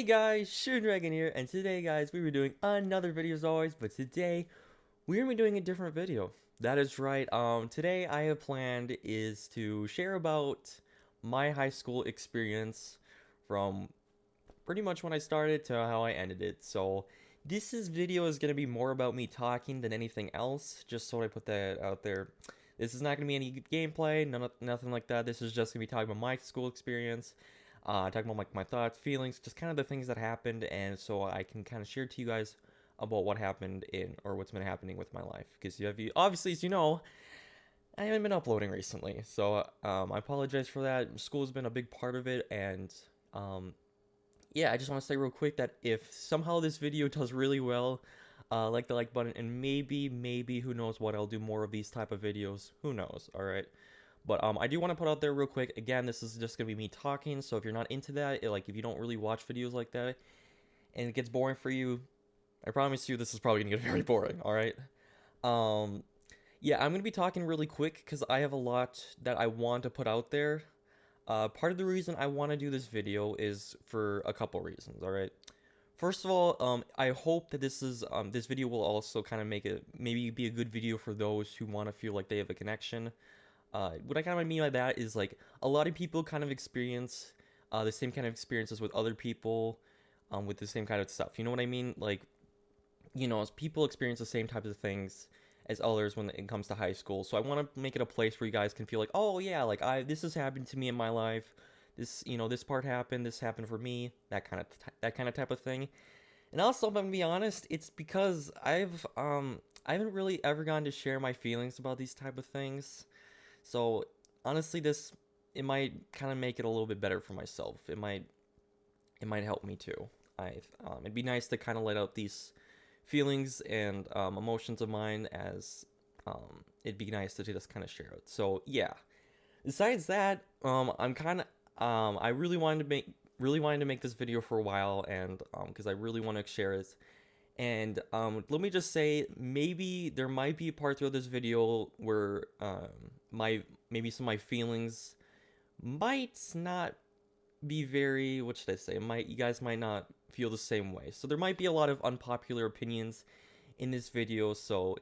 Hey guys, Shoon Dragon here, and today guys, we were doing another video as always, but today we're gonna be doing a different video. That is right, today I have planned is to share about my high school experience from pretty much when I started to how I ended it. So video is gonna be more about me talking than anything else, just so I put that out there. This is not gonna be any gameplay, nothing like that. This is just gonna be talking about my school experience. Talking about like my thoughts, feelings, just kind of the things that happened, and so I can kind of share to you guys about what happened in or what's been happening with my life. Because obviously, as you know, I haven't been uploading recently, so I apologize for that. School's been a big part of it, and yeah, I just want to say real quick that if somehow this video does really well, like the like button, and maybe who knows what, I'll do more of these type of videos. Who knows? All right. But I do want to put out there real quick, again, this is just going to be me talking, so if you're not into that, like if you don't really watch videos like that, and it gets boring for you, I promise you this is probably going to get very boring, alright? Yeah, I'm going to be talking really quick, because I have a lot that I want to put out there. Part of the reason I want to do this video is for a couple reasons, alright? First of all, I hope that this video will also kind of maybe be a good video for those who want to feel like they have a connection. What I kind of mean by that is like a lot of people kind of experience the same kind of experiences with other people with the same kind of stuff. You know what I mean? Like, as people experience the same types of things as others when it comes to high school. So I want to make it a place where you guys can feel like, oh yeah, like this has happened to me in my life. This part happened. This happened for me. That kind of type of thing. And also, if I'm gonna be honest, it's because I haven't really ever gotten to share my feelings about these type of things. So honestly, it might kind of make it a little bit better for myself. It might help me too. It'd be nice to kind of let out these feelings and emotions of mine, as it'd be nice to just kind of share it. So yeah. Besides that, I really wanted to make this video for a while, and because I really want to share it. And let me just say, maybe there might be parts of this video where maybe some of my feelings might not be very, what should I say? You guys might not feel the same way. So there might be a lot of unpopular opinions in this video. So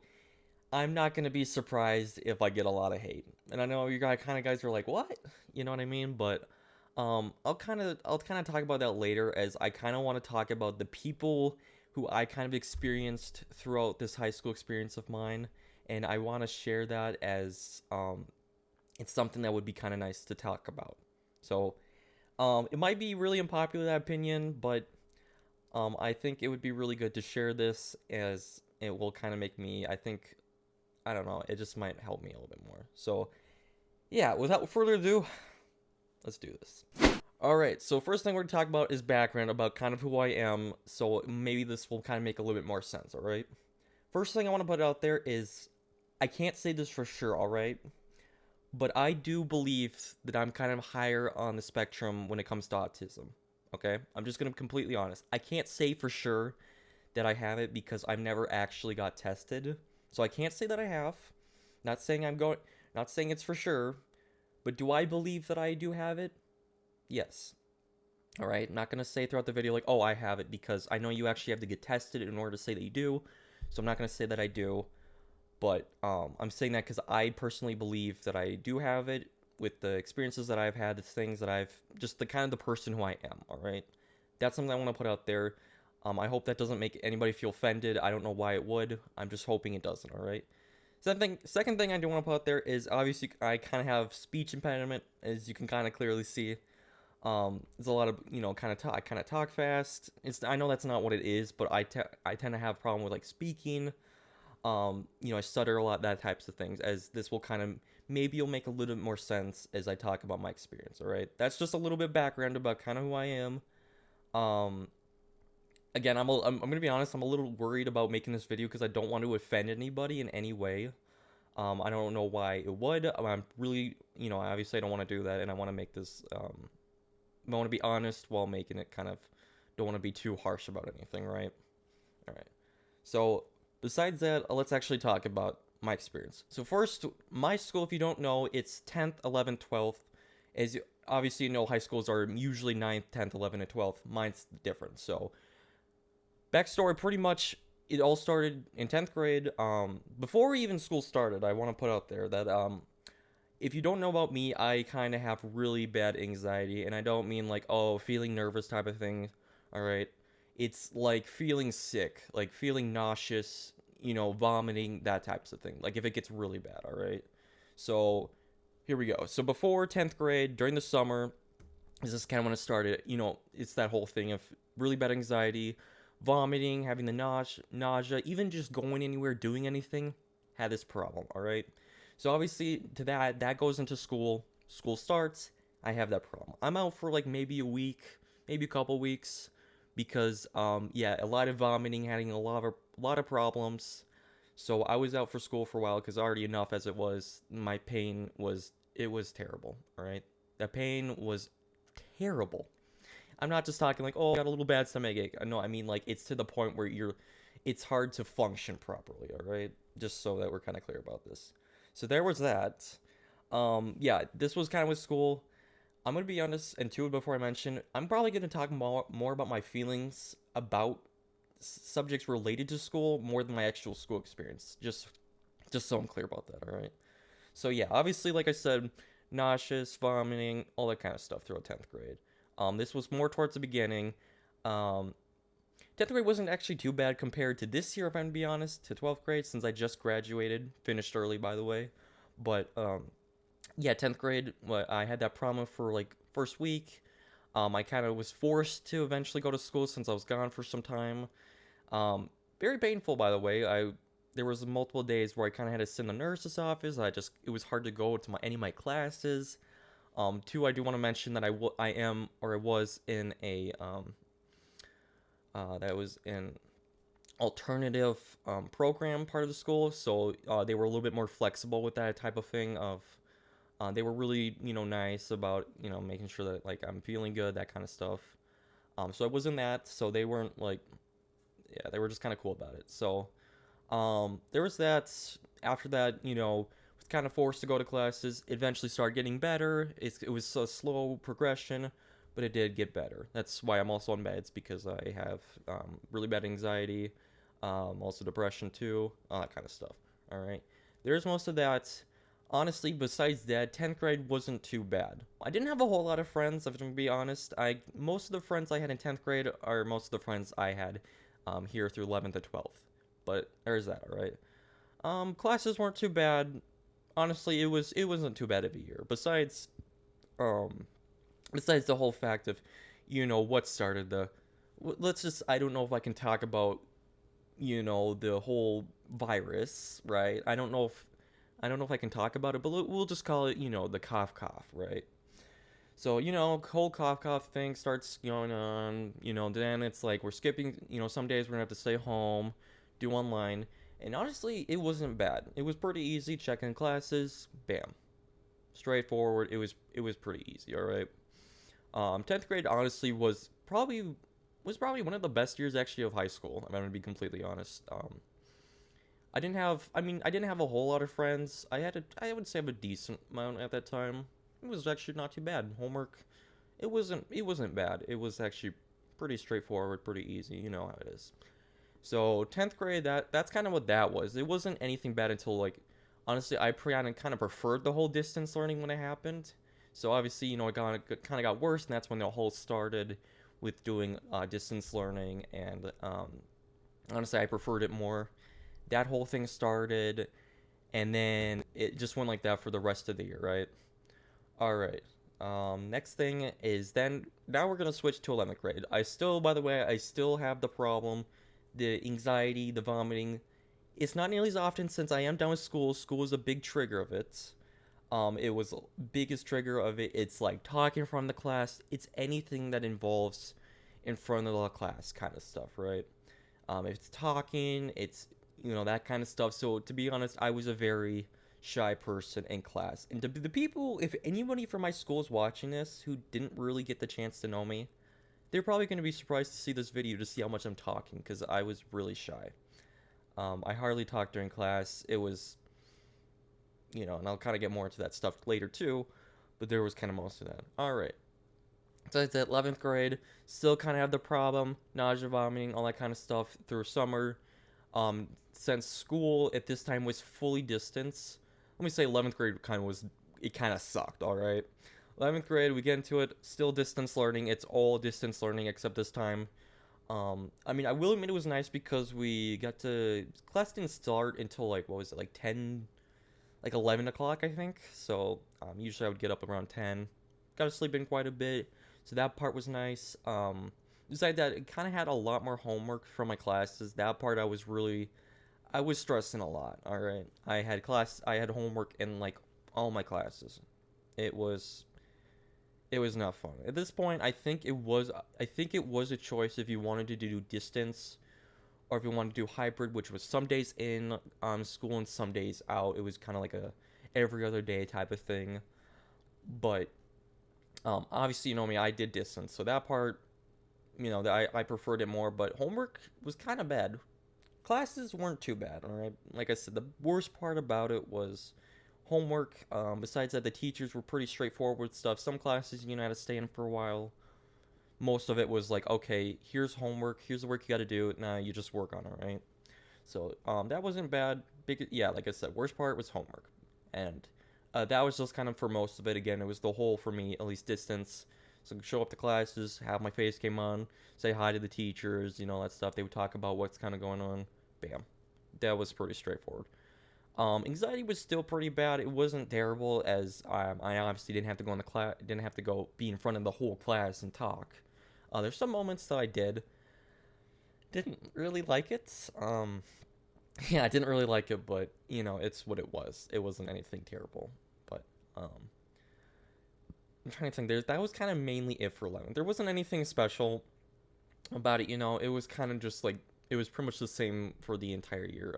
I'm not gonna be surprised if I get a lot of hate. And I know you guys are like, what? You know what I mean? But I'll kind of talk about that later, as I kind of want to talk about the people who I kind of experienced throughout this high school experience of mine, and I want to share that as it's something that would be kind of nice to talk about. So it might be really unpopular, that opinion, but I think it would be really good to share this, as it will kind of make me, I don't know, it just might help me a little bit more. So yeah, without further ado, let's do this. Alright, so first thing we're going to talk about is background, about kind of who I am, so maybe this will kind of make a little bit more sense, alright? First thing I want to put out there is, I can't say this for sure, alright? But I do believe that I'm kind of higher on the spectrum when it comes to autism, okay? I'm just going to be completely honest. I can't say for sure that I have it because I've never actually got tested. So I can't say that I have. Not saying it's for sure, but do I believe that I do have it? Yes. Alright, not gonna say throughout the video like, oh, I have it, because I know you actually have to get tested in order to say that you do, so I'm not gonna say that I do, but I'm saying that because I personally believe that I do have it, with the experiences that I've had, the things that just the kind of the person who I am, alright? That's something I want to put out there. I hope that doesn't make anybody feel offended. I don't know why it would. I'm just hoping it doesn't, alright? Second thing I do want to put out there is, obviously, I kind of have speech impediment, as you can kind of clearly see. There's a lot of, I kind of talk fast. I know that's not what it is, but I tend to have a problem with, like, speaking. I stutter a lot, that types of things, as this will kind of, maybe you'll make a little bit more sense as I talk about my experience, alright? That's just a little bit background about kind of who I am. Again, I'm gonna be honest, I'm a little worried about making this video because I don't want to offend anybody in any way. I don't know why it would. I'm really, obviously I don't want to do that, and I want to make this, I want to be honest while making it kind of, don't want to be too harsh about anything, right? Alright. So, besides that, let's actually talk about my experience. So first, my school, if you don't know, it's 10th, 11th, 12th. obviously, high schools are usually ninth, 10th, 11th, and 12th. Mine's different. So, backstory, pretty much, it all started in 10th grade. Before even school started, I want to put out there that if you don't know about me, I kind of have really bad anxiety, and I don't mean like, oh, feeling nervous type of thing. All right, it's like feeling sick, like feeling nauseous, vomiting, that types of thing. Like if it gets really bad. All right, so here we go. So before 10th grade, during the summer, this is kind of when it started. It's that whole thing of really bad anxiety, vomiting, having the nausea, even just going anywhere, doing anything, had this problem. All right. So obviously, to that goes into school. School starts. I have that problem. I'm out for like maybe a week, maybe a couple weeks, because yeah, a lot of vomiting, having a lot of problems. So I was out for school for a while because already enough as it was. My pain was terrible. All right, the pain was terrible. I'm not just talking like, oh, I got a little bad stomach ache. No, I mean like it's to the point where it's hard to function properly. All right, just so that we're kind of clear about this. So there was that. Yeah, this was kind of with school. I'm gonna be honest, and two before I mention, I'm probably gonna talk more about my feelings about subjects related to school more than my actual school experience. Just so I'm clear about that. All right. So yeah, obviously, like I said, nauseous, vomiting, all that kind of stuff throughout 10th grade. This was more towards the beginning. 10th grade wasn't actually too bad compared to this year, if I'm to be honest, to 12th grade, since I just graduated. Finished early, by the way. But, yeah, 10th grade, I had that problem for, like, first week. I kind of was forced to eventually go to school since I was gone for some time. Very painful, by the way. There was multiple days where I kind of had to sit in the nurse's office. It was hard to go to any of my classes. Two, I do want to mention that I was in a, that was an alternative program part of the school, so they were a little bit more flexible with that type of thing. They were really nice about making sure that like I'm feeling good, that kind of stuff. So I was in that, so they weren't like, yeah, they were just kind of cool about it. So there was that. After that, was kind of forced to go to classes. Eventually started getting better. It was a slow progression, but it did get better. That's why I'm also on meds, because I have really bad anxiety, also depression too, all that kind of stuff. All right, there's most of that. Honestly, besides that, 10th grade wasn't too bad. I didn't have a whole lot of friends, if I'm to be honest. Most of the friends I had in 10th grade are most of the friends I had here through 11th and 12th. But there's that, all right? Classes weren't too bad. Honestly, it wasn't too bad of a year. Besides the whole fact of, what started I don't know if I can talk about, the whole virus, right? I don't know if I can talk about it, but we'll just call it, the cough, right? So, whole cough thing starts going on, then it's like we're skipping, some days we're gonna have to stay home, do online, and honestly, it wasn't bad. It was pretty easy, checking classes, bam. Straightforward, it was pretty easy, alright? 10th grade honestly was probably one of the best years actually of high school, if I'm gonna be completely honest. I didn't have a whole lot of friends. I would say I have a decent amount at that time. It was actually not too bad. Homework, it wasn't bad. It was actually pretty straightforward, pretty easy. You know how it is. So 10th grade, that's kind of what that was. It wasn't anything bad until like, honestly, I kind of preferred the whole distance learning when it happened. So obviously, it kind of got worse, and that's when the whole started with doing distance learning. And honestly, I preferred it more. That whole thing started, and then it just went like that for the rest of the year, right? All right. Next thing is now we're gonna switch to 11th grade. By the way, I still have the problem, the anxiety, the vomiting. It's not nearly as often since I am done with school. School is a big trigger of it. It was the biggest trigger of it. It's like talking in front of the class. It's anything that involves in front of the class kind of stuff, right? If it's talking, it's that kind of stuff. So to be honest, I was a very shy person in class. And the people, if anybody from my school is watching this who didn't really get the chance to know me, they're probably going to be surprised to see this video to see how much I'm talking, because I was really shy. I hardly talked during class. It was, and I'll kind of get more into that stuff later too. but there was kind of most of that. All right. So it's at 11th grade, still kind of have the problem, nausea, vomiting, all that kind of stuff through summer. Since school at this time was fully distance, let me say 11th grade it kind of sucked, all right? 11th grade, we get into it, still distance learning. It's all distance learning except this time. I mean, I will admit it was nice because we got to, class didn't start until like, what was it, like 10, like 11 o'clock, I think. So usually I would get up around 10. Got to sleep in quite a bit. So that part was nice. Besides that, it kind of had a lot more homework from my classes. That part I was stressing a lot, alright? I had homework in like all my classes. It was not fun. At this point, I think it was a choice if you wanted to do distance or if you wanted to do hybrid, which was some days in school and some days out. It was kind of like a every other day type of thing. But obviously, you know me, I did distance, so that part, you know, I preferred it more. But homework was kind of bad. Classes weren't too bad, all right? Like I said, the worst part about it was homework. Besides that, the teachers were pretty straightforward with stuff. Some classes you had to stay in for a while. Most of it was like, okay, here's homework, here's the work you got to do. Now you just work on it, right? So that wasn't bad. Yeah, like I said, worst part was homework, and that was just kind of for most of it. Again, it was the whole, for me at least, distance. So show up to classes, have my face cam on, say hi to the teachers, you know, that stuff. They would talk about what's kind of going on. Bam. That was pretty straightforward. Anxiety was still pretty bad. It wasn't terrible, as I obviously didn't have to go in the class, didn't have to go be in front of the whole class and talk. There's some moments that I didn't really like it. Yeah, I didn't really like it, but you know, it's what it was. It wasn't anything terrible. But I'm trying to think. That was kind of mainly it for 11. There wasn't anything special about it. You know, it was kind of just like it was pretty much the same for the entire year.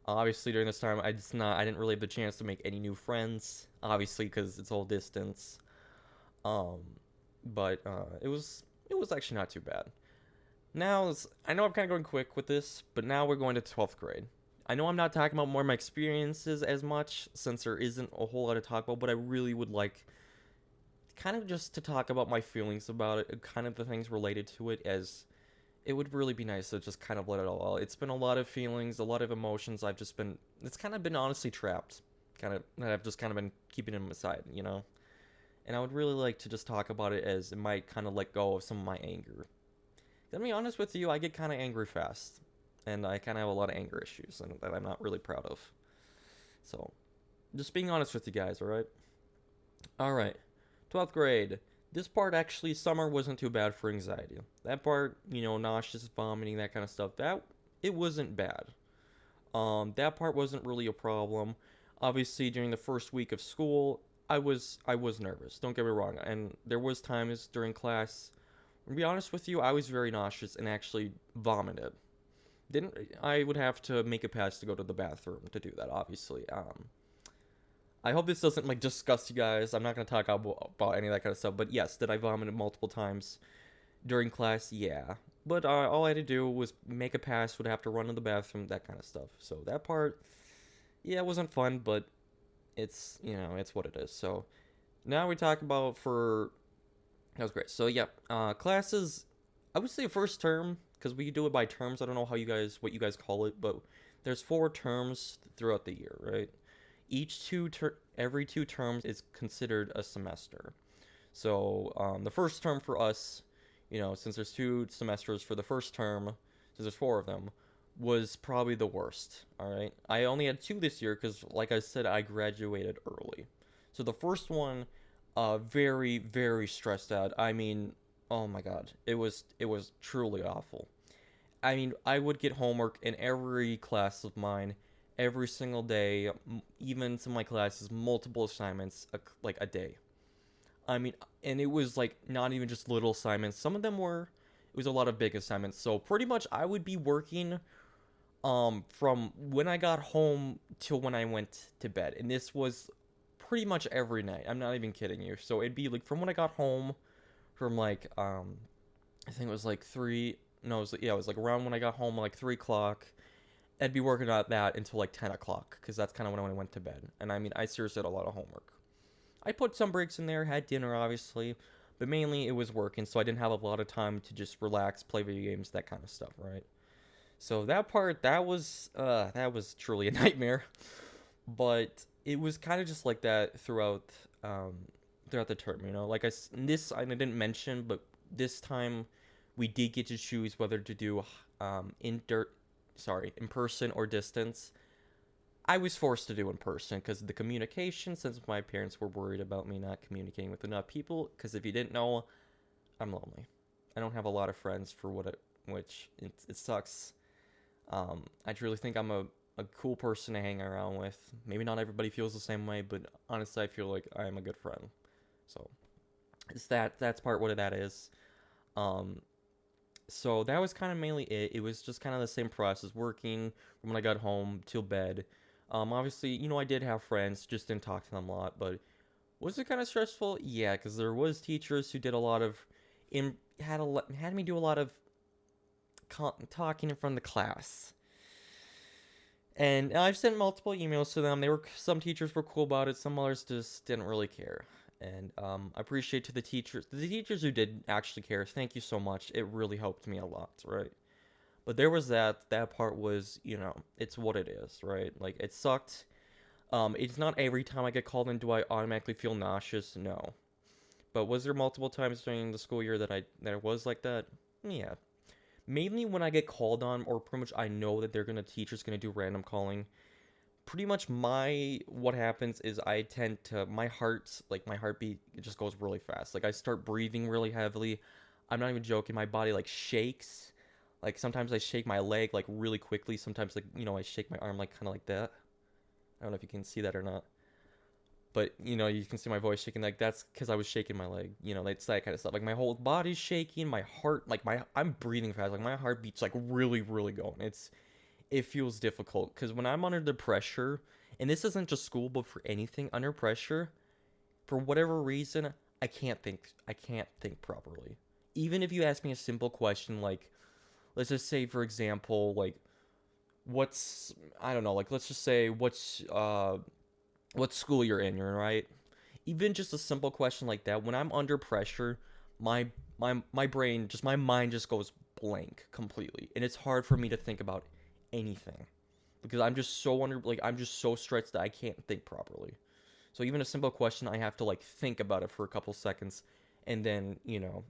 Obviously, during this time, I didn't really have the chance to make any new friends, obviously, because it's all distance. But it was actually not too bad. Now, I know I'm kind of going quick with this, but now we're going to 12th grade. I know I'm not talking about more of my experiences as much, since there isn't a whole lot to talk about, but I really would like kind of just to talk about my feelings about it, and kind of the things related to it, as it would really be nice to just kind of let it all out. It's been a lot of feelings, a lot of emotions. It's kind of been honestly trapped. I've just kind of been keeping them aside, you know? And I would really like to just talk about it, as it might kind of let go of some of my anger. To be honest with you, I get kind of angry fast. And I kind of have a lot of anger issues and that I'm not really proud of. So, just being honest with you guys, alright? Alright, 12th grade. This part, actually, summer wasn't too bad for anxiety. That part, you know, nauseous, vomiting, that kind of stuff, it wasn't bad. That part wasn't really a problem. Obviously, during the first week of school, I was nervous, don't get me wrong. And there was times during class, to be honest with you, I was very nauseous and actually vomited. I would have to make a pass to go to the bathroom to do that, obviously. I hope this doesn't, like, disgust you guys. I'm not going to talk about any of that kind of stuff. But yes, did I vomit multiple times during class? Yeah. But all I had to do was make a pass, would have to run to the bathroom, that kind of stuff. So that part, yeah, it wasn't fun, but it's, you know, it's what it is. So now we talk about that was great. So yeah, classes, I would say first term, because we do it by terms. I don't know what you guys call it, but there's 4 terms throughout the year, right? Every 2 terms is considered a semester. So the first term for us, you know, since there's 2 semesters for the first term, since there's 4 of them, was probably the worst. All right, I only had 2 this year because, like I said, I graduated early. So the first one, very, very stressed out. I mean, oh my god, it was truly awful. I mean, I would get homework in every class of mine, every single day, even some of my classes, multiple assignments, like a day. I mean, and it was like not even just little assignments. Some of them it was a lot of big assignments. So pretty much I would be working from when I got home till when I went to bed. And this was pretty much every night. I'm not even kidding you. So it'd be like from when I got home, from like I think it was like it was like around when I got home, like 3 o'clock. I'd be working on that until like 10 o'clock, because that's kind of when I went to bed. And I mean, I seriously had a lot of homework. I put some breaks in there, had dinner obviously, but mainly it was working, so I didn't have a lot of time to just relax, play video games, that kind of stuff, right? So that part, that was truly a nightmare. But it was kind of just like that um, throughout the term, you know. Like this I didn't mention, but this time we did get to choose whether to do in person or distance. I was forced to do in person because of the communication, since my parents were worried about me not communicating with enough people. Because if you didn't know, I'm lonely. I don't have a lot of friends for which it sucks. I really think I'm a cool person to hang around with. Maybe not everybody feels the same way, but honestly, I feel like I am a good friend. So that's part what that is. Um, so that was kind of mainly it. It was just kind of the same process, working from when I got home till bed. Obviously, you know, I did have friends, just didn't talk to them a lot, but was it kind of stressful? Yeah, because there was teachers who did a lot of had me do a lot of talking in front of the class. And I've sent multiple emails to them. Some teachers were cool about it, some others just didn't really care. And I appreciate to the teachers who did actually care. Thank you so much. It really helped me a lot, right? But there was that part was, you know, it's what it is, right? Like it sucked. It's not every time I get called in do I automatically feel nauseous. No. But was there multiple times during the school year that it was like that? Yeah. Mainly when I get called on, or pretty much I know that teacher's gonna do random calling. Pretty much what happens is I tend to my heartbeat, it just goes really fast. Like I start breathing really heavily. I'm not even joking. My body like shakes. Like sometimes I shake my leg like really quickly. Sometimes like, you know, I shake my arm like kind of like that. I don't know if you can see that or not. But you know, you can see my voice shaking. Like that's because I was shaking my leg. You know, it's that kind of stuff. Like my whole body's shaking. My heart, I'm breathing fast. Like my heartbeat's like really, really going. It feels difficult because when I'm under the pressure, and this isn't just school, but for anything under pressure, for whatever reason, I can't think. I can't think properly. Even if you ask me a simple question like, let's just say, for example, like, what's I don't know. Like, let's just say, what school you're in, right? Even just a simple question like that, when I'm under pressure, my my brain, just my mind just goes blank completely, and it's hard for me to think about anything because I'm just so stressed that I can't think properly. So even a simple question, I have to like think about it for a couple seconds, and then you know,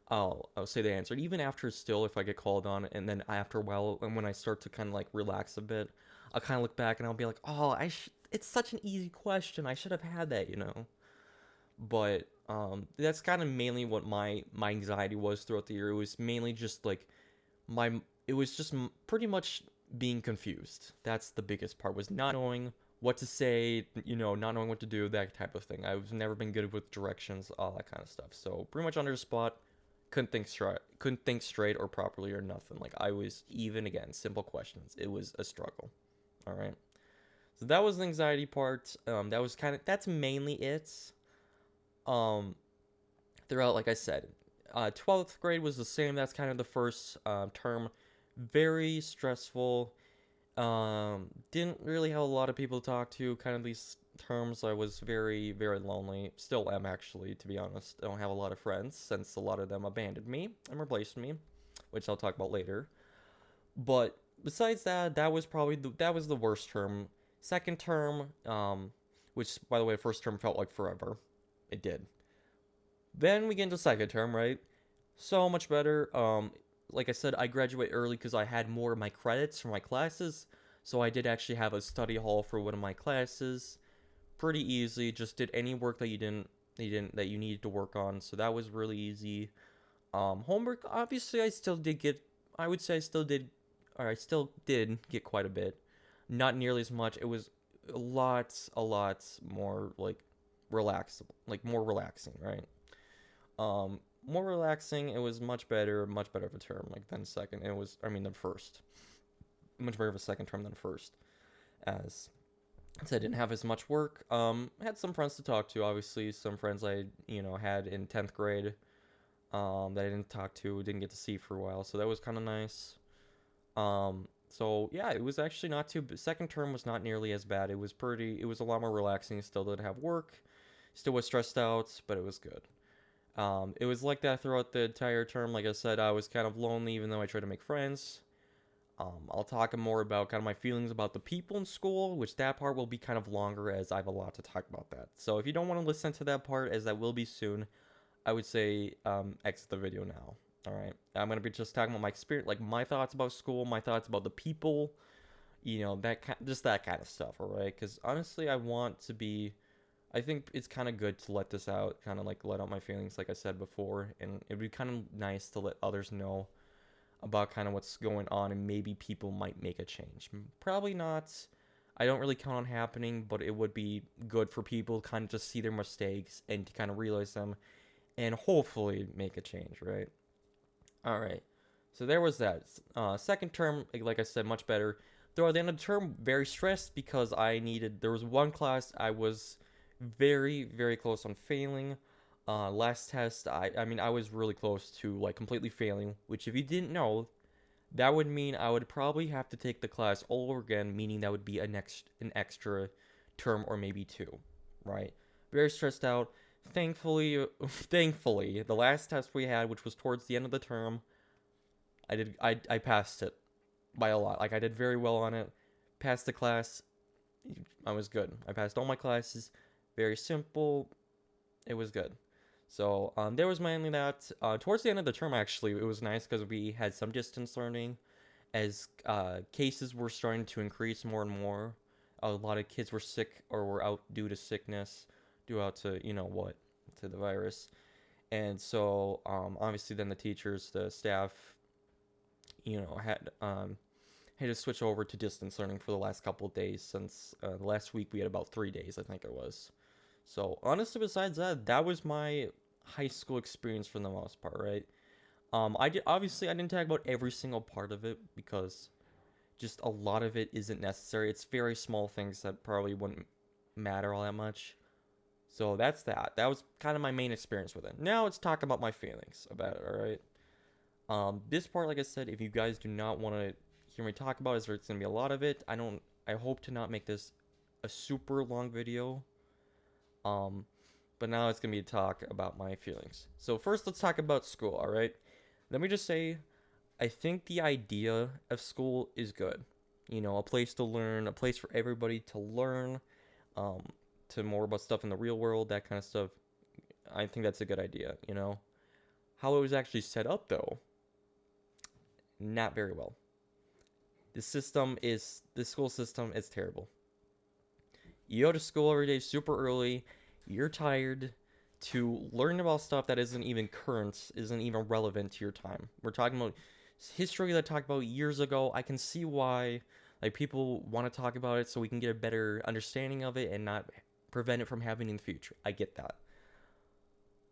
I'll say the answer. And even after still, if I get called on, and then after a while, and when I start to kind of like relax a bit, I'll kind of look back and I'll be like, oh, it's such an easy question. I should have had that, you know. But that's kind of mainly what my anxiety was throughout the year. It was mainly just like my it was just pretty much being confused. That's the biggest part, was not knowing what to say, you know, not knowing what to do, that type of thing. I've never been good with directions, all that kind of stuff. So pretty much under the spot, couldn't think straight or properly or nothing. Like I was, even again, simple questions, it was a struggle. All right. So that was the anxiety part. That's mainly it. Um, Throughout, like I said, 12th grade was the same. That's kind of the first term. Very stressful. Didn't really have a lot of people to talk to. Kind of these terms, I was very, very lonely. Still am, actually, to be honest. I don't have a lot of friends since a lot of them abandoned me and replaced me, which I'll talk about later. But besides that, that was the worst term. Second term, which by the way, first term felt like forever. It did. Then we get into second term, right? So much better. Like I said, I graduate early because I had more of my credits for my classes. So I did actually have a study hall for one of my classes. Pretty easy. Just did any work that that you needed to work on. So that was really easy. Homework, obviously, I would say I still did get quite a bit. Not nearly as much. It was a lot more more relaxing, right? More relaxing. It was much better of a term like than second. Than first. Much better of a second term than first, as I didn't have as much work. I had some friends to talk to. Obviously, some friends I had in 10th grade. That I didn't talk to, didn't get to see for a while. So that was kind of nice. So yeah, it was actually not too. Second term was not nearly as bad. It was pretty. It was a lot more relaxing. Still didn't have work. Still was stressed out, but it was good. It was like that throughout the entire term. Like I said, I was kind of lonely, even though I tried to make friends. I'll talk more about kind of my feelings about the people in school, which that part will be kind of longer as I have a lot to talk about that. So if you don't want to listen to that part, as that will be soon, I would say exit the video now. All right, I'm gonna be just talking about my experience, like my thoughts about school, my thoughts about the people, just that kind of stuff. All right, because honestly, I think it's kind of good to let this out, kind of like let out my feelings, like I said before, and it'd be kind of nice to let others know about kind of what's going on, and maybe people might make a change. Probably not. I don't really count on happening, but it would be good for people to kind of just see their mistakes and to kind of realize them and hopefully make a change, right? All right. So there was that. Second term, like I said, much better. Though at the end of the term, very stressed because there was one class I was very, very close on failing. Last test, I mean, I was really close to like completely failing, which if you didn't know, that would mean I would probably have to take the class all over again, meaning that would be an extra term or maybe two, right? Very stressed out. Thankfully, the last test we had, which was towards the end of the term, I passed it by a lot. Like I did very well on it. Passed the class. I was good. I passed all my classes. Very simple. It was good. So there was mainly that. Towards the end of the term, actually, it was nice because we had some distance learning as cases were starting to increase more and more. A lot of kids were sick or were out due to sickness, due out to to the virus. And so obviously then the teachers, the staff, had to switch over to distance learning for the last couple of days since last week we had about 3 days, I think it was. So honestly, besides that, that was my high school experience for the most part, right? Obviously I didn't talk about every single part of it because just a lot of it isn't necessary. It's very small things that probably wouldn't matter all that much. So that's that. That was kind of my main experience with it. Now let's talk about my feelings about it, alright? This part, like I said, if you guys do not want to hear me talk about it, there's going to be a lot of it. I hope to not make this a super long video. But now it's going to be a talk about my feelings. So first, let's talk about school, alright? Let me just say, I think the idea of school is good. A place to learn, a place for everybody to learn, to more about stuff in the real world, that kind of stuff. I think that's a good idea, How it was actually set up, though, not very well. The school system is terrible. You go to school every day super early, you're tired, to learn about stuff that isn't even current, isn't even relevant to your time. We're talking about history that I talked about years ago. I can see why people want to talk about it so we can get a better understanding of it and not prevent it from happening in the future. I get that.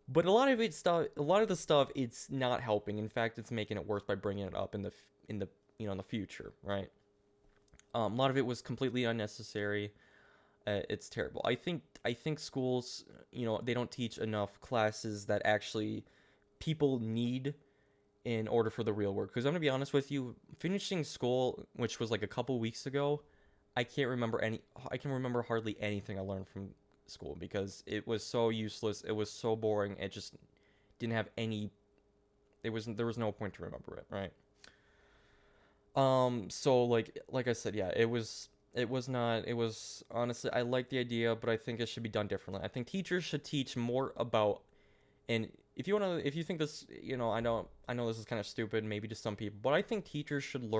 But a lot of the stuff, it's not helping. In fact, it's making it worse by bringing it up in the future, right? A lot of it was completely unnecessary. It's terrible. I think schools, they don't teach enough classes that actually people need in order for the real work. Because I'm gonna be honest with you, finishing school, which was like a couple weeks ago, I can remember hardly anything I learned from school because it was so useless. It was so boring. It just didn't have any. There was no point to remember it, right? So like I said, yeah, it was honestly, I like the idea, but I think it should be done differently. I think teachers should teach more about, and if you think this, I know this is kind of stupid maybe to some people, but I think teachers should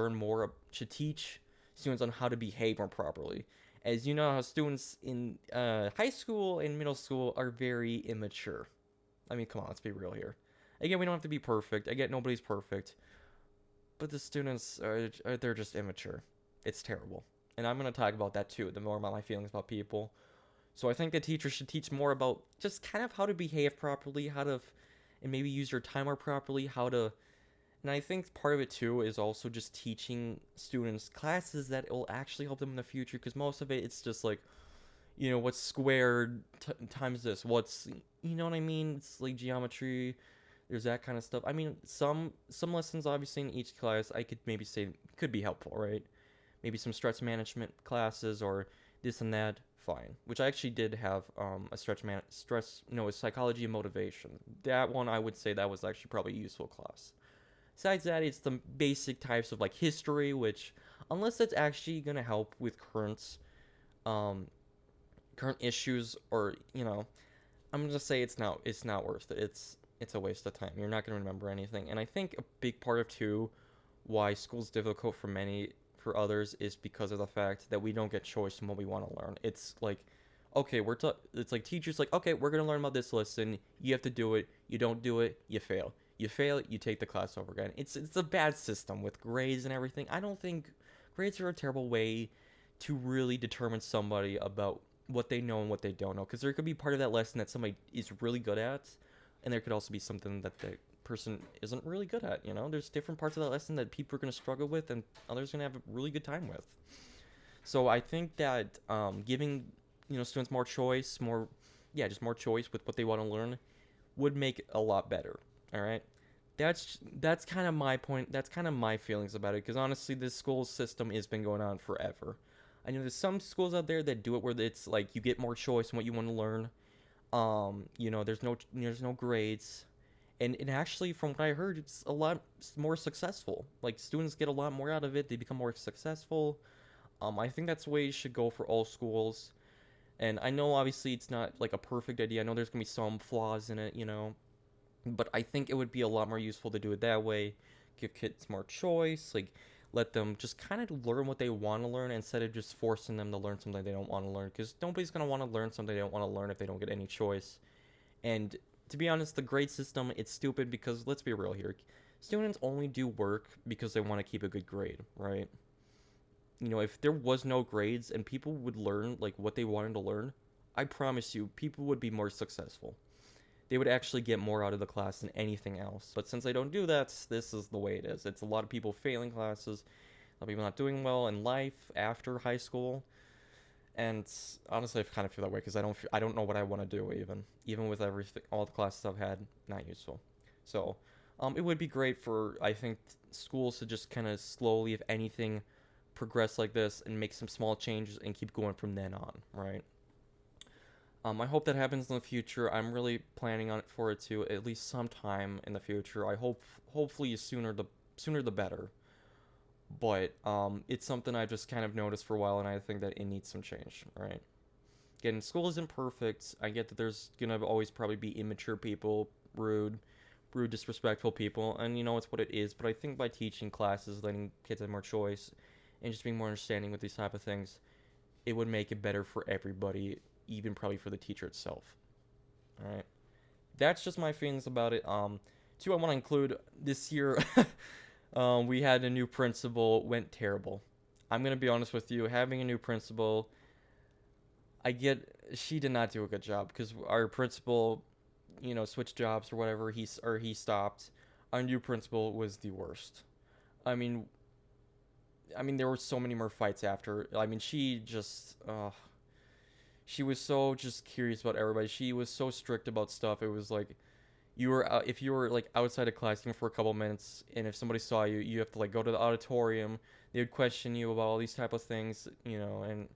teach students on how to behave more properly. As you know, how students in high school and middle school are very immature. I mean, come on, let's be real here. Again, we don't have to be perfect. I get nobody's perfect. But the students they're just immature. It's terrible. And I'm going to talk about that too, the more about my feelings about people. So I think the teachers should teach more about just kind of how to behave properly, and maybe use your time more properly, and I think part of it too is also just teaching students classes that will actually help them in the future, because most of it's just like, what's squared times this, you know what I mean? It's like geometry. There's that kind of stuff. I mean, some lessons obviously in each class I could maybe say could be helpful, right? Maybe some stress management classes or this and that, fine. Which I actually did have a a psychology and motivation. That one I would say that was actually probably a useful class. Besides that, it's the basic types of like history, which unless it's actually gonna help with um current issues, or I'm gonna say it's not worth it. It's a waste of time. You're not gonna remember anything. And I think a big part of too why school's difficult for others is because of the fact that we don't get choice in what we want to learn. It's like, okay, it's like teachers like, okay, we're gonna learn about this lesson. You have to do it. You don't do it, you fail. You fail, you take the class over again. It's a bad system with grades and everything. I don't think grades are a terrible way to really determine somebody about what they know and what they don't know, because there could be part of that lesson that somebody is really good at, and there could also be something that the person isn't really good at. There's different parts of that lesson that people are going to struggle with and others are going to have a really good time with. So I think that giving students more choice, just more choice with what they want to learn would make it a lot better. All right, that's kind of my point. That's kind of my feelings about it, because honestly, this school system has been going on forever. I know there's some schools out there that do it where it's like you get more choice in what you want to learn. There's no grades, and actually, from what I heard, it's a lot more successful. Like, students get a lot more out of it. They become more successful. I think that's the way it should go for all schools. And I know obviously it's not like a perfect idea. I know there's gonna be some flaws in it, but I think it would be a lot more useful to do it that way. Give kids more choice, like let them just kind of learn what they want to learn instead of just forcing them to learn something they don't want to learn, because nobody's going to want to learn something they don't want to learn if they don't get any choice. And to be honest, the grade system, it's stupid, because let's be real here. Students only do work because they want to keep a good grade, right? If there was no grades and people would learn like what they wanted to learn, I promise you, people would be more successful. They would actually get more out of the class than anything else. But since they don't do that, this is the way it is. It's a lot of people failing classes, a lot of people not doing well in life after high school. And honestly, I kind of feel that way because I don't know what I want to do even with everything, all the classes I've had, not useful. So, it would be great for, I think, schools to just kind of slowly, if anything, progress like this and make some small changes and keep going from then on, right? I hope that happens in the future. I'm really planning on it for it to at least sometime in the future. Hopefully sooner the better. But it's something I've just kind of noticed for a while, and I think that it needs some change, right? Again, school isn't perfect. I get that there's gonna always probably be immature people, rude, disrespectful people, and it's what it is. But I think by teaching classes, letting kids have more choice, and just being more understanding with these type of things, it would make it better for everybody, even probably for the teacher itself. All right, that's just my feelings about it. Two, I want to include this year. We had a new principal, went terrible. I'm gonna be honest with you. Having a new principal, she did not do a good job, because our principal, switched jobs or whatever. He stopped. Our new principal was the worst. I mean, there were so many more fights after. I mean, she was so just curious about everybody. She was so strict about stuff. It was like, if you were like outside of class even for a couple minutes, and if somebody saw you, you have to like go to the auditorium. They would question you about all these type of things, and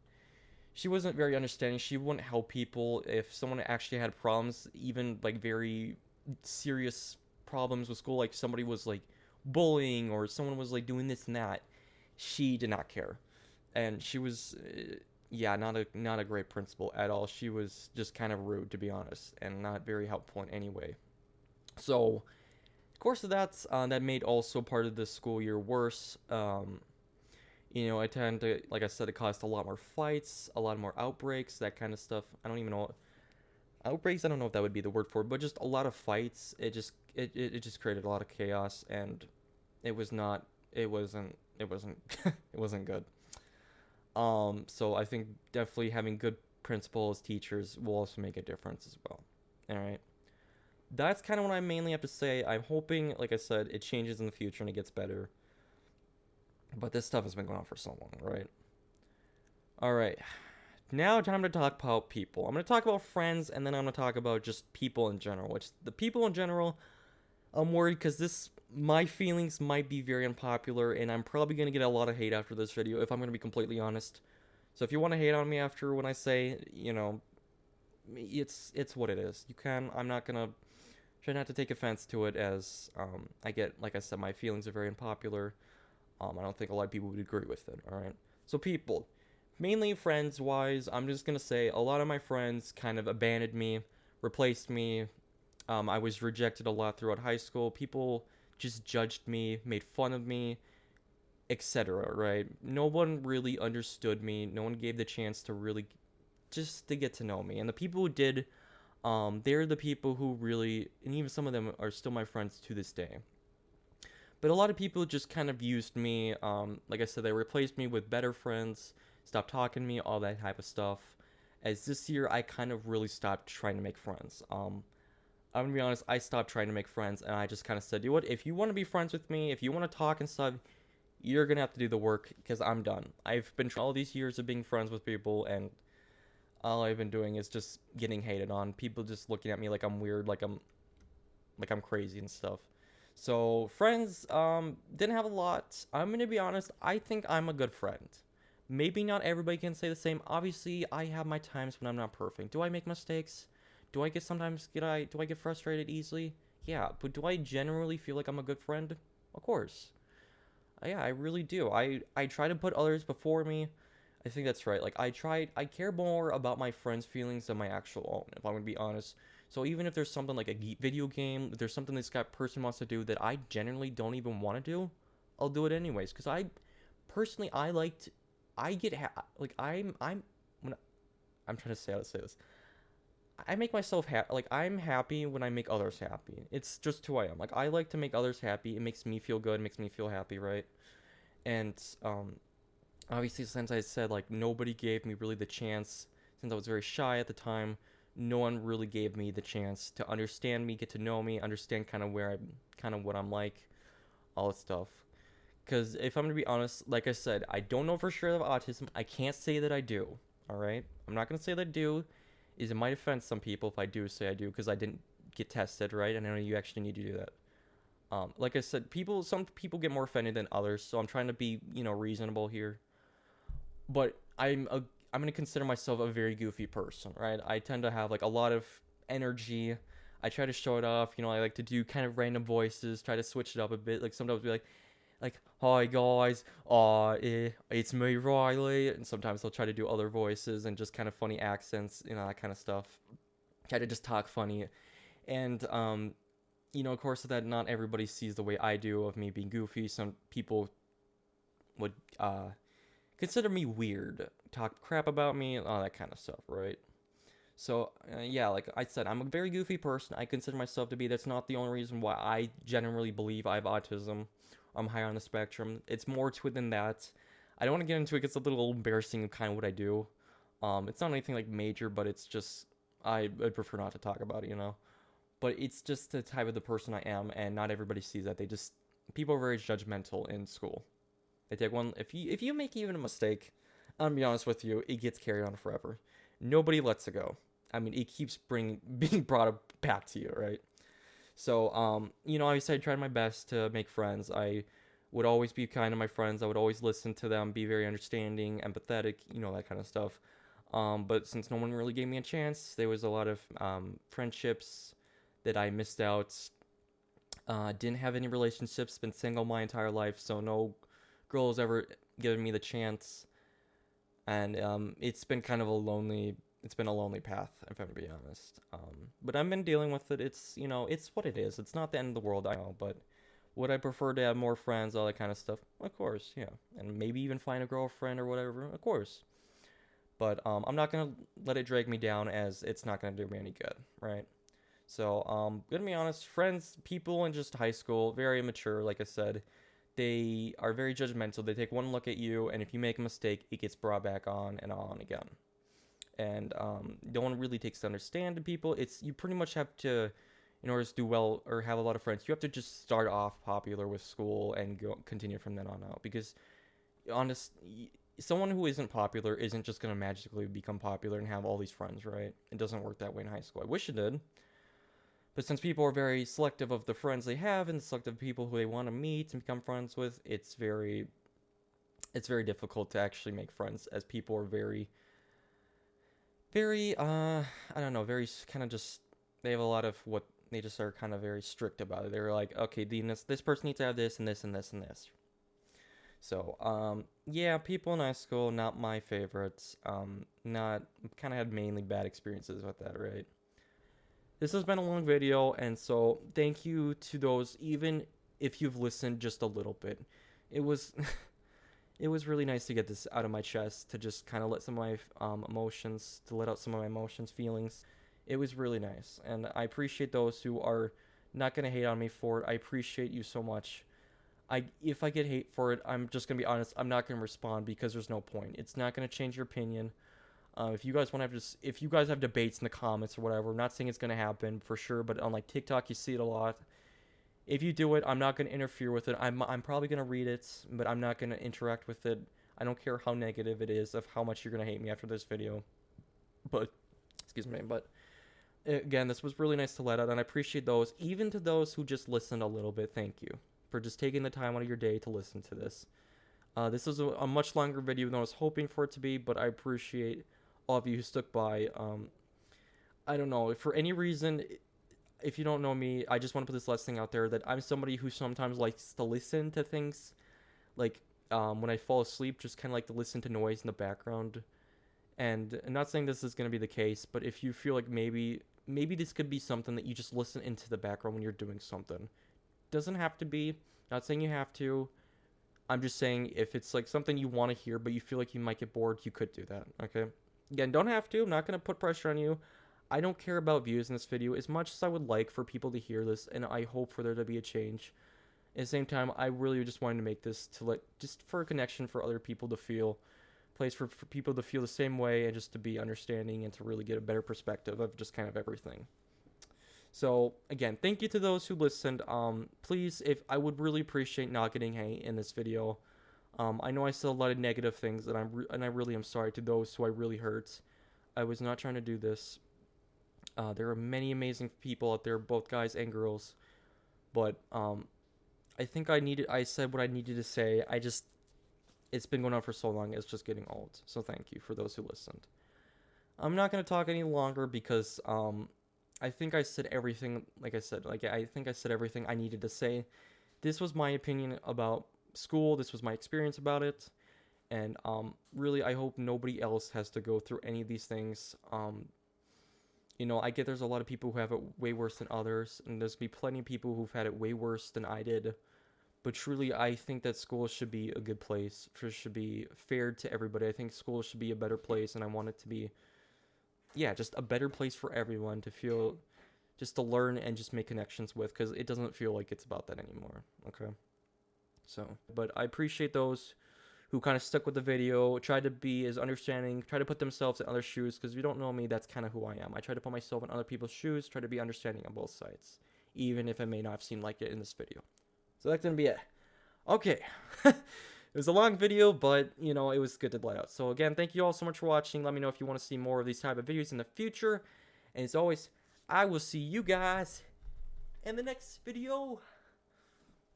she wasn't very understanding. She wouldn't help people if someone actually had problems, even like very serious problems with school, like somebody was like bullying or someone was like doing this and that. She did not care, and she was, not a great principal at all. She was just kind of rude, to be honest, and not very helpful in any way. So, of course, that made also part of the school year worse. I tend to, like I said, it caused a lot more fights, a lot more outbreaks, that kind of stuff. I don't even know outbreaks. I don't know if that would be the word for it, but just a lot of fights. It just created a lot of chaos, and it wasn't it wasn't good. So I think definitely having good principals, teachers will also make a difference as well. All right. That's kind of what I mainly have to say. I'm hoping, like I said, it changes in the future and it gets better. But this stuff has been going on for so long, right? All right. Now time to talk about people. I'm going to talk about friends, and then I'm going to talk about just people in general, which the people in general, I'm worried because my feelings might be very unpopular, and I'm probably gonna get a lot of hate after this video, if I'm gonna be completely honest. So if you want to hate on me after when I say, it's what it is. You can. I'm not gonna try not to take offense to it, as I get, like I said, my feelings are very unpopular. I don't think a lot of people would agree with it. All right. So people, mainly friends wise, I'm just gonna say a lot of my friends kind of abandoned me, replaced me. I was rejected a lot throughout high school. People just judged me, made fun of me, etc. Right? No one really understood me. No one gave the chance to really just to get to know me. And the people who did, they're the people who really, and even some of them are still my friends to this day. But a lot of people just kind of used me. Like I said, they replaced me with better friends, stopped talking to me, all that type of stuff. As this year, I kind of really stopped trying to make friends. I'm gonna be honest, I stopped trying to make friends, and I just kind of said, you know what, if you want to be friends with me, if you want to talk and stuff, you're gonna have to do the work, because I'm done. I've been all these years of being friends with people, and all I've been doing is just getting hated on. People just looking at me like I'm weird, like I'm crazy and stuff. So friends, didn't have a lot. I'm gonna be honest, I think I'm a good friend. Maybe not everybody can say the same. Obviously, I have my times when I'm not perfect. Do I make mistakes? Do I get frustrated easily? Yeah, but do I generally feel like I'm a good friend? Of course. Yeah, I really do. I try to put others before me. I think that's right. Like I care more about my friends' feelings than my actual own, if I'm gonna be honest. So even if there's something like a video game, if there's something this guy person wants to do that I generally don't even want to do, I'll do it anyways. Cause I personally I liked, I get like I'm when I'm trying to say how to say this. I make myself happy. Like I'm happy when I make others happy. It's just who I am. Like I like to make others happy. It makes me feel good. It makes me feel happy, right? And obviously, since I said like nobody gave me really the chance, since I was very shy at the time, no one really gave me the chance to understand me, get to know me, understand kind of what I'm like, all that stuff. Because if I'm gonna be honest, like I said, I don't know for sure of autism. I can't say that I do. All right, I'm not gonna say that I do. It might offend some people if I do say I do, because I didn't get tested, right? And I know you actually need to do that. Like I said, some people get more offended than others, so I'm trying to be, reasonable here. But I'm gonna consider myself a very goofy person, right? I tend to have like a lot of energy. I try to show it off. I like to do kind of random voices, try to switch it up a bit. Like sometimes be like, hi guys, it's me Riley, and sometimes I'll try to do other voices and just kind of funny accents, that kind of stuff. Try to just talk funny, and of course that not everybody sees the way I do of me being goofy. Some people would consider me weird, talk crap about me, all that kind of stuff, right? So, yeah, like I said, I'm a very goofy person. I consider myself to be. That's not the only reason why I generally believe I have autism. I'm high on the spectrum. It's more to it than that. I don't want to get into it. It's a little embarrassing of kind of what I do. It's not anything like major, but it's just I'd prefer not to talk about it, But it's just the type of the person I am, and not everybody sees that. People are very judgmental in school. They take one, if you make even a mistake, I'm gonna be honest with you, it gets carried on forever. Nobody lets it go. I mean, it keeps being brought back to you, right? So, obviously I tried my best to make friends. I would always be kind to my friends. I would always listen to them, be very understanding, empathetic, that kind of stuff. But since no one really gave me a chance, there was a lot of friendships that I missed out. Didn't have any relationships, been single my entire life, so no girl has ever given me the chance. And it's been kind of a lonely path, if I'm gonna be honest. But I've been dealing with it. It's what it is. It's not the end of the world, I know, but would I prefer to have more friends, all that kind of stuff? Of course, yeah. And maybe even find a girlfriend or whatever, of course. But I'm not gonna let it drag me down, as it's not gonna do me any good, right? So, gonna be honest, friends, people in just high school, very immature, like I said. They are very judgmental. They take one look at you, and if you make a mistake, it gets brought back on and on again. And no one really takes to understand people. You pretty much have to, in order to do well or have a lot of friends, you have to just start off popular with school and continue from then on out. Because, someone who isn't popular isn't just gonna magically become popular and have all these friends, right? It doesn't work that way in high school. I wish it did. But since people are very selective of the friends they have and selective of people who they want to meet and become friends with, it's very difficult to actually make friends, as people are very I don't know, very kind of just, they have a lot of what they just are kind of very strict about it. They're like, okay, this person needs to have this and this and this and this. So, yeah, people in high school, not my favorites. Not, kind of had mainly bad experiences with that, right? This has been a long video, and so thank you to those, even if you've listened just a little bit. It was, it was really nice to get this out of my chest, to just kind of let some of my emotions, to let out some of my emotions, feelings. It was really nice, and I appreciate those who are not going to hate on me for it. I appreciate you so much. If I get hate for it, I'm just going to be honest, I'm not going to respond, because there's no point. It's not going to change your opinion. If you guys want to have if you guys have debates in the comments or whatever, I'm not saying it's going to happen for sure, but on like TikTok, you see it a lot. If you do it, I'm not going to interfere with it. I'm probably going to read it, but I'm not going to interact with it. I don't care how negative it is, of how much you're going to hate me after this video. But, excuse me, but again, this was really nice to let out, and I appreciate those. Even to those who just listened a little bit, thank you for just taking the time out of your day to listen to this. This is a much longer video than I was hoping for it to be, but I appreciate all of you who stuck by. I don't know, if for any reason, if you don't know me, I just want to put this last thing out there, that I'm somebody who sometimes likes to listen to things, like when I fall asleep, just kind of like to listen to noise in the background. And I'm not saying this is going to be the case, but if you feel like maybe this could be something that you just listen into the background when you're doing something. Doesn't have to be, not saying you have to. I'm just saying if it's like something you want to hear, but you feel like you might get bored, you could do that, okay? Again, don't have to. I'm not going to put pressure on you. I don't care about views in this video as much as I would like for people to hear this, and I hope for there to be a change. At the same time, I really just wanted to make this to just for a connection for other people to feel, place for people to feel the same way, and just to be understanding and to really get a better perspective of just kind of everything. So again, thank you to those who listened. Please, if I would really appreciate not getting hate in this video. I know I said a lot of negative things, and I really am sorry to those who I really hurt. I was not trying to do this. There are many amazing people out there, both guys and girls. But I think I said what I needed to say. It's been going on for so long, it's just getting old. So thank you for those who listened. I'm not going to talk any longer because I think I said everything, I think I said everything I needed to say. This was my opinion about school. This was my experience about it. And really, I hope nobody else has to go through any of these things. You know, I get there's a lot of people who have it way worse than others, and there's be plenty of people who've had it way worse than I did. But truly, I think that school should be a good place. It should be fair to everybody. I think school should be a better place, and I want it to be, yeah, just a better place for everyone to feel, just to learn and just make connections with, because it doesn't feel like it's about that anymore, okay? So, but I appreciate those who kind of stuck with the video, tried to be as understanding, try to put themselves in other shoes, because if you don't know me, that's kind of who I am. I try to put myself in other people's shoes, try to be understanding on both sides, even if it may not have seemed like it in this video. So that's going to be it. Okay. It was a long video, but, you know, it was good to let out. So again, thank you all so much for watching. Let me know if you want to see more of these type of videos in the future. And as always, I will see you guys in the next video.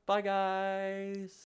Bye, guys.